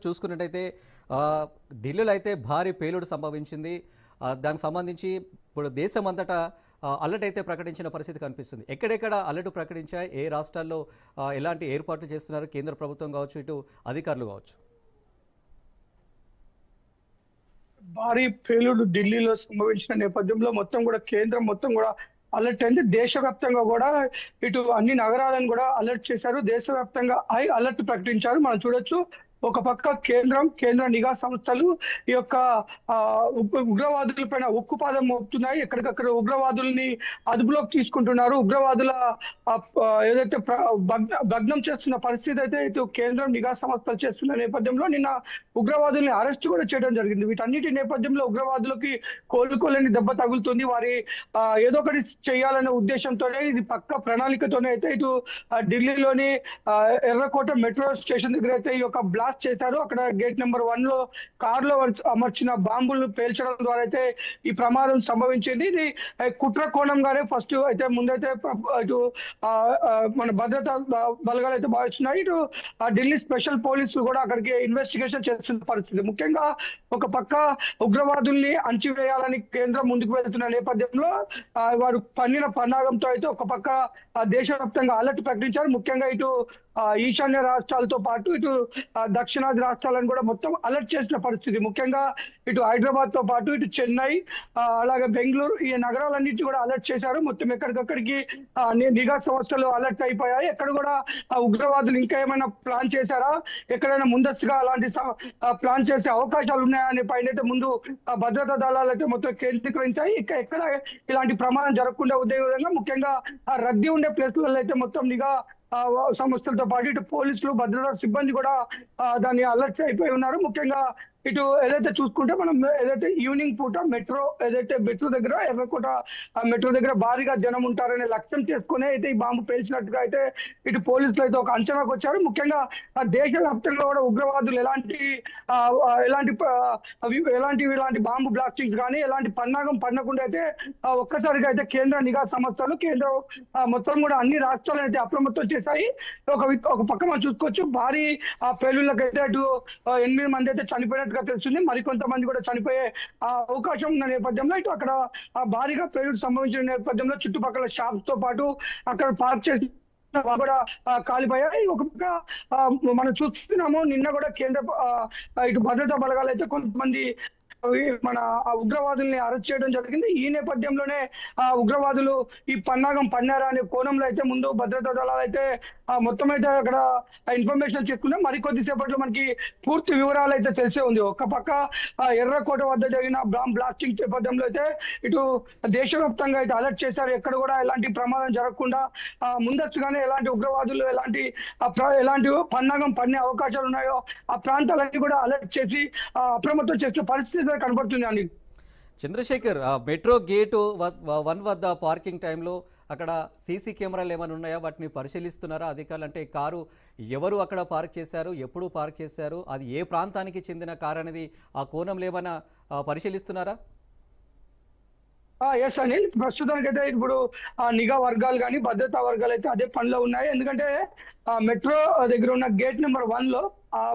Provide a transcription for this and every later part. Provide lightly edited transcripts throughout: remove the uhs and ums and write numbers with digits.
చూసుకున్నట్టయితే ఢిల్లీలో అయితే భారీ పేలుడు సంభవించింది. దానికి సంబంధించి ఇప్పుడు దేశమంతటా అలర్ట్ అయితే ప్రకటించిన పరిస్థితి కనిపిస్తుంది. ఎక్కడెక్కడ అలర్ట్ ప్రకటించాయి, ఏ రాష్ట్రాల్లో ఎలాంటి ఏర్పాట్లు చేస్తున్నారు కేంద్ర ప్రభుత్వం కావచ్చు, ఇటు అధికారులు కావచ్చు? భారీ పేలుడు ఢిల్లీలో సంభవించిన నేపథ్యంలో మొత్తం కూడా కేంద్రం మొత్తం కూడా అలర్ట్ అయింది. దేశవ్యాప్తంగా కూడా ఇటు అన్ని నగరాలను కూడా అలర్ట్ చేశారు. దేశవ్యాప్తంగా హై అలర్ట్ ప్రకటించారు. మనం చూడొచ్చు, ఒక పక్క కేంద్ర నిఘా సంస్థలు ఈ యొక్క ఉగ్రవాదుల పైన ఉక్కుపాదం మోపుతున్నాయి. ఎక్కడికక్కడ ఉగ్రవాదుల్ని అదుపులోకి తీసుకుంటున్నారు. ఉగ్రవాదుల ఏదైతే భగ్నం చేస్తున్న పరిస్థితి అయితే ఇటు కేంద్రం నిఘా సంస్థలు చేస్తున్న నేపథ్యంలో నిన్న ఉగ్రవాదుల్ని అరెస్ట్ కూడా చేయడం జరిగింది. వీటన్నిటి నేపథ్యంలో ఉగ్రవాదులకి కోలుకోలేని దెబ్బ తగులుతుంది. వారి ఏదో ఒకటి చేయాలనే ఉద్దేశంతోనే, ఇది పక్క ప్రణాళికతోనే అయితే ఇటు ఢిల్లీలోని ఎర్రకోట మెట్రో స్టేషన్ దగ్గర అయితే ఈ యొక్క బ్లాస్ట్ చేశారు. అక్కడ గేట్ నెంబర్ 1 లో కారులో అమర్చిన బాంబులు పేల్చడం ద్వారా అయితే ఈ ప్రమాదం సంభవించింది. ఇది కుట్ర కోణంగానే ఫస్ట్ అయితే ముందైతే ఇటు మన భద్రతా బలగాలు అయితే భావిస్తున్నాయి. ఇటు ఢిల్లీ స్పెషల్ పోలీసులు కూడా అక్కడికి ఇన్వెస్టిగేషన్ చేస్తున్న పరిస్థితి. ముఖ్యంగా ఒక పక్క ఉగ్రవాదుల్ని అణచివేయాలని కేంద్రం ముందుకు వెళ్తున్న నేపథ్యంలో వారు పన్నిన పన్నాగంతో అయితే ఒక పక్క దేశవ్యాప్తంగా అలర్ట్ ప్రకటించారు. ముఖ్యంగా ఇటు ఈశాన్య రాష్ట్రాలతో పాటు ఇటు దక్షిణాది రాష్ట్రాలను కూడా మొత్తం అలర్ట్ చేసిన పరిస్థితి. ముఖ్యంగా ఇటు హైదరాబాద్ తో పాటు ఇటు చెన్నై, అలాగే బెంగళూరు, ఈ నగరాలన్నింటి కూడా అలర్ట్ చేశారు. మొత్తం ఎక్కడికక్కడికి నిఘా సంస్థలు అలర్ట్ అయిపోయాయి. ఎక్కడ కూడా ఉగ్రవాదులు ఇంకా ఏమైనా ప్లాన్ చేశారా, ఎక్కడైనా ముందస్తుగా అలాంటి ప్లాన్ చేసే అవకాశాలు ఉన్నాయా అనే పైన అయితే ముందు భద్రతా దళాలు అయితే మొత్తం కేంద్రీకరించాయి. ఎక్కడ ఇలాంటి ప్రమాదం జరగకుండా ఉండే విధంగా ముఖ్యంగా రద్దీ ఉండే ప్లేస్లలో అయితే మొత్తం నిఘా సంస్థలతో పాటు ఇటు పోలీసులు, భద్రతా సిబ్బంది కూడా దాన్ని అలర్ట్ అయిపోయి ఉన్నారు. ముఖ్యంగా ఇటు ఏదైతే చూసుకుంటే మనం ఏదైతే ఈవినింగ్ పూట మెట్రో దగ్గర ఎర్రకోట మెట్రో దగ్గర భారీగా జనం ఉంటారనే లక్ష్యం చేసుకునే అయితే ఈ బాంబు పేల్చినట్టుగా అయితే ఇటు పోలీసులు అయితే ఒక అంచనాకు వచ్చారు. ముఖ్యంగా దేశవ్యాప్తంగా కూడా ఉగ్రవాదులు ఎలాంటి బాంబు బ్లాస్టింగ్స్ కానీ ఎలాంటి పన్నాగం పన్నకుండా అయితే ఒక్కసారిగా అయితే కేంద్ర నిఘా సంస్థలు కేంద్రం మొత్తం కూడా అన్ని రాష్ట్రాలను అయితే అప్రమత్తం చేశాయి. ఒక పక్క మనం చూసుకోవచ్చు, భారీ పేలుళ్ళకైతే అటు 8 మంది అయితే చనిపోయినట్టు తెలుస్తుంది. మరికొంతమంది కూడా చనిపోయే అవకాశం ఉన్న నేపథ్యంలో ఇటు అక్కడ భారీగా పేలుడు సంభవించిన నేపథ్యంలో చుట్టుపక్కల షాప్స్ తో పాటు అక్కడ పార్క్ చేసి కూడా కాలిపోయాయి. ఒక పక్క మనం చూస్తున్నాము, నిన్న కూడా కేంద్ర ఇటు భద్రతా బలగాలు అయితే కొంతమంది మన ఉగ్రవాదుల్ని అరెస్ట్ చేయడం జరిగింది. ఈ నేపథ్యంలోనే ఉగ్రవాదులు ఈ పన్నాగం పన్నారా అనే కోణంలో అయితే ముందు భద్రతా దళాలు అయితే మొత్తం అయితే అక్కడ ఇన్ఫర్మేషన్ చెప్పుకున్నాం. మరికొద్దిసేపట్లో మనకి పూర్తి వివరాలు అయితే తెలిసే ఉంది. ఒక పక్క ఎర్రకోట వద్ద జరిగిన బాంబ్ బ్లాస్టింగ్ నేపథ్యంలో అయితే ఇటు దేశవ్యాప్తంగా అయితే అలర్ట్ చేశారు. ఎక్కడ కూడా ఎలాంటి ప్రమాదం జరగకుండా ముందస్తుగానే ఎలాంటి ఉగ్రవాదులు ఎలాంటి పన్నాగం పన్నే అవకాశాలు ఉన్నాయో ఆ ప్రాంతాలన్నీ కూడా అలర్ట్ చేసి అప్రమత్తం చేసిన పరిస్థితి కనబడుతుంది అండి. చంద్రశేఖర్, మెట్రో గేటు 1 వద్ద పార్కింగ్ టైంలో అక్కడ సీసీ కెమెరాలు ఏమైనా ఉన్నాయా? వాటిని పరిశీలిస్తున్నారా అధికారులు? అంటే కారు ఎవరు అక్కడ పార్క్ చేశారు, ఎప్పుడు పార్క్ చేశారు, అది ఏ ప్రాంతానికి చెందిన కారు అనేది ఆ కోణంలో ఏమైనా పరిశీలిస్తున్నారా? ఎస్ అండి, ప్రస్తుతానికి అయితే ఇప్పుడు నిఘా వర్గాలు కానీ భద్రతా వర్గాలు అయితే అదే పనిలో ఉన్నాయి. ఎందుకంటే మెట్రో దగ్గర ఉన్న గేట్ నెంబర్ 1 లో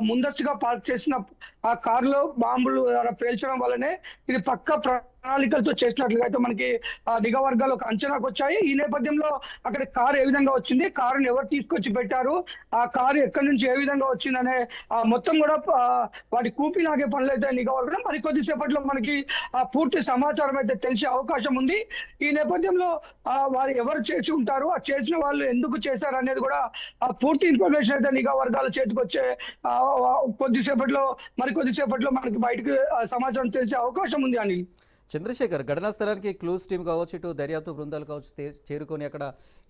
ముందస్తుగా పార్క్ చేసిన ఆ కారులో బాంబులు పేల్చడం వల్లనే ఇది పక్క ప్రణాళికలతో చేసినట్లుగా అయితే మనకి నిఘా వర్గాలు ఒక అంచనాకు వచ్చాయి. ఈ నేపథ్యంలో అక్కడ కారు ఏ విధంగా వచ్చింది, కారుని ఎవరు తీసుకొచ్చి పెట్టారు, ఆ కారు ఎక్కడి నుంచి ఏ విధంగా వచ్చిందనే మొత్తం కూడా వాటి కూపి నాగే పనులు అయితే నిఘా వర్గం మరికొద్ది సేపట్లో మనకి పూర్తి సమాచారం అయితే తెలిసే అవకాశం ఉంది. ఈ నేపథ్యంలో వారు ఎవరు చేసి ఉంటారు, ఆ చేసిన వాళ్ళు ఎందుకు చేశారు అనేది కూడా పూర్తి ఇన్ఫర్మేషన్ అయితే నిఘా వర్గాల చేతికి వచ్చే మరికొద్దిసేపట్లో మనకి బయటకు సమాచారం తెలిసే అవకాశం ఉంది అని. చంద్రశేఖర్, ఘటనా స్థలానికి క్లూస్ టీమ్ కావచ్చు, ఇటు దర్యాప్తు బృందాలు కావచ్చు చేరుకొని అక్కడ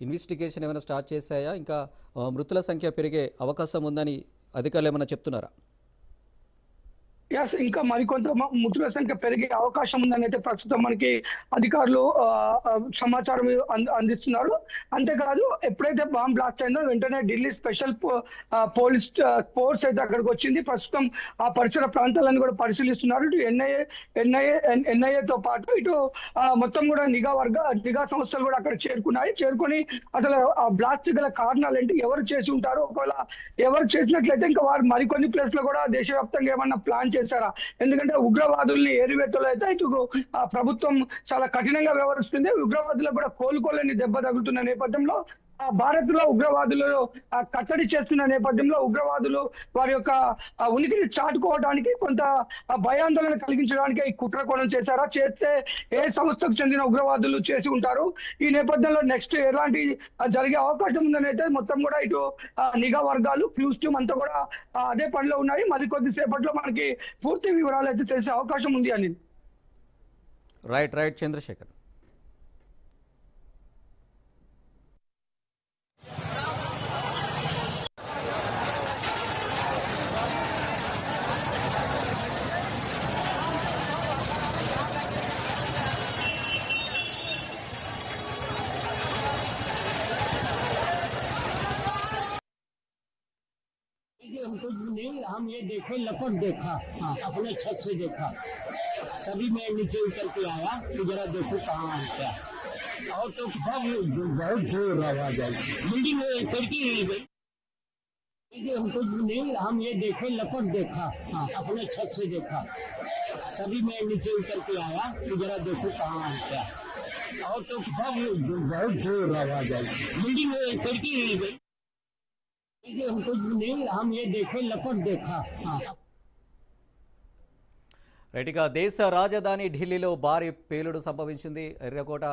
ఇన్వెస్టిగేషన్ ఏమైనా స్టార్ట్ చేశాయా? ఇంకా మృతుల సంఖ్య పెరిగే అవకాశం ఉందని అధికారులు ఏమైనా చెప్తున్నారా? ఎస్, ఇంకా మరికొంత మృతుల సంఖ్య పెరిగే అవకాశం ఉందని అయితే ప్రస్తుతం మనకి అధికారులు సమాచారం అందిస్తున్నారు. అంతేకాదు, ఎప్పుడైతే బాంబ్ బ్లాస్ట్ అయిందో వెంటనే ఢిల్లీ స్పెషల్ పోలీస్ ఫోర్స్ అయితే అక్కడికి వచ్చింది. ప్రస్తుతం ఆ పరిసర ప్రాంతాలను కూడా పరిశీలిస్తున్నారు. ఇటు ఎన్ఐఏతో పాటు ఇటు మొత్తం కూడా నిఘా సంస్థలు కూడా అక్కడ చేరుకొని అసలు ఆ బ్లాస్ట్ గల కారణాలు ఏంటి, ఎవరు చేసి ఉంటారు, ఒకవేళ ఎవరు చేసినట్లయితే ఇంకా వారు మరికొన్ని ప్లేస్ లో కూడా దేశవ్యాప్తంగా ఏమన్నా ప్లాన్ చేశారా? ఎందుకంటే ఉగ్రవాదుల్ని ఏరివేతలో అయితే ఇటు ప్రభుత్వం చాలా కఠినంగా వ్యవహరిస్తుంది. ఉగ్రవాదులకు కూడా కోలుకోలేని దెబ్బ తగులుతున్న నేపథ్యంలో భారత్ లో ఉగ్రవాదులు కట్టడి చేస్తున్న నేపథ్యంలో ఉగ్రవాదులు వారి యొక్క ఉనికిని చాటుకోవడానికి కొంత భయాందోళన కలిగించడానికి ఈ కుట్ర కోణం చేశారా? చేస్తే ఏ సంస్థకు చెందిన ఉగ్రవాదులు చేసి ఉంటారు? ఈ నేపథ్యంలో నెక్స్ట్ ఎలాంటి జరిగే అవకాశం ఉందని అయితే మొత్తం కూడా ఇటు నిఘా వర్గాలు క్లూస్ టీమ్ అంతా కూడా అదే పనిలో ఉన్నాయి. మరి కొద్దిసేపట్లో మనకి పూర్తి వివరాలు అయితే తెలిసే అవకాశం ఉంది అని. రైట్ చంద్రశేఖర్. हमको नहीं, हम ये देखे लपट देखा, अपने छत से देखा, तभी मैं नीचे उतर के आया कि जरा देखो कहाँ है क्या, और तो बहुत जोर आवाज आई, बिल्डिंग में खिड़की हिल गई। हमको नहीं, हम ये देखे लपट देखा, अपने छत से देखा, तभी मैं नीचे उतर के आया कि जरा देखो कहाँ है क्या, और तो बहुत जोर आवाज आई, बिल्डिंग में खिड़की हिल गई। हमको नहीं, हम ये देखे लपट देखा। రైట్గా దేశ రాజధాని ఢిల్లీలో భారీ పేలుడు సంభవించింది. ఎర్రకోట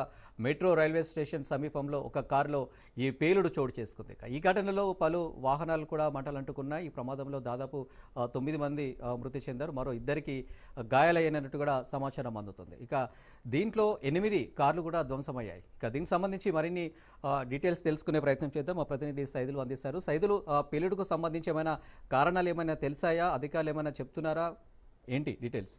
మెట్రో రైల్వే స్టేషన్ సమీపంలో ఒక కారులో ఈ పేలుడు చోటు చేసుకుంది. ఈ ఘటనలో పలు వాహనాలు కూడా మంటలంటుకున్నాయి. ఈ ప్రమాదంలో దాదాపు 9 మంది మృతి చెందారు. మరో 2కి గాయాలయ్యినట్టు కూడా సమాచారం అందుతుంది. ఇక దీంట్లో 8 కార్లు కూడా ధ్వంసమయ్యాయి. ఇక దీనికి సంబంధించి మరిన్ని డీటెయిల్స్ తెలుసుకునే ప్రయత్నం చేద్దాం. మా ప్రతినిధి సైదులు అందిస్తారు. సైదులు, పేలుడుకు సంబంధించి ఏమైనా కారణాలు ఏమైనా తెలిసాయా? అధికారులు ఏమైనా చెప్తున్నారా? ఏంటి డీటెయిల్స్?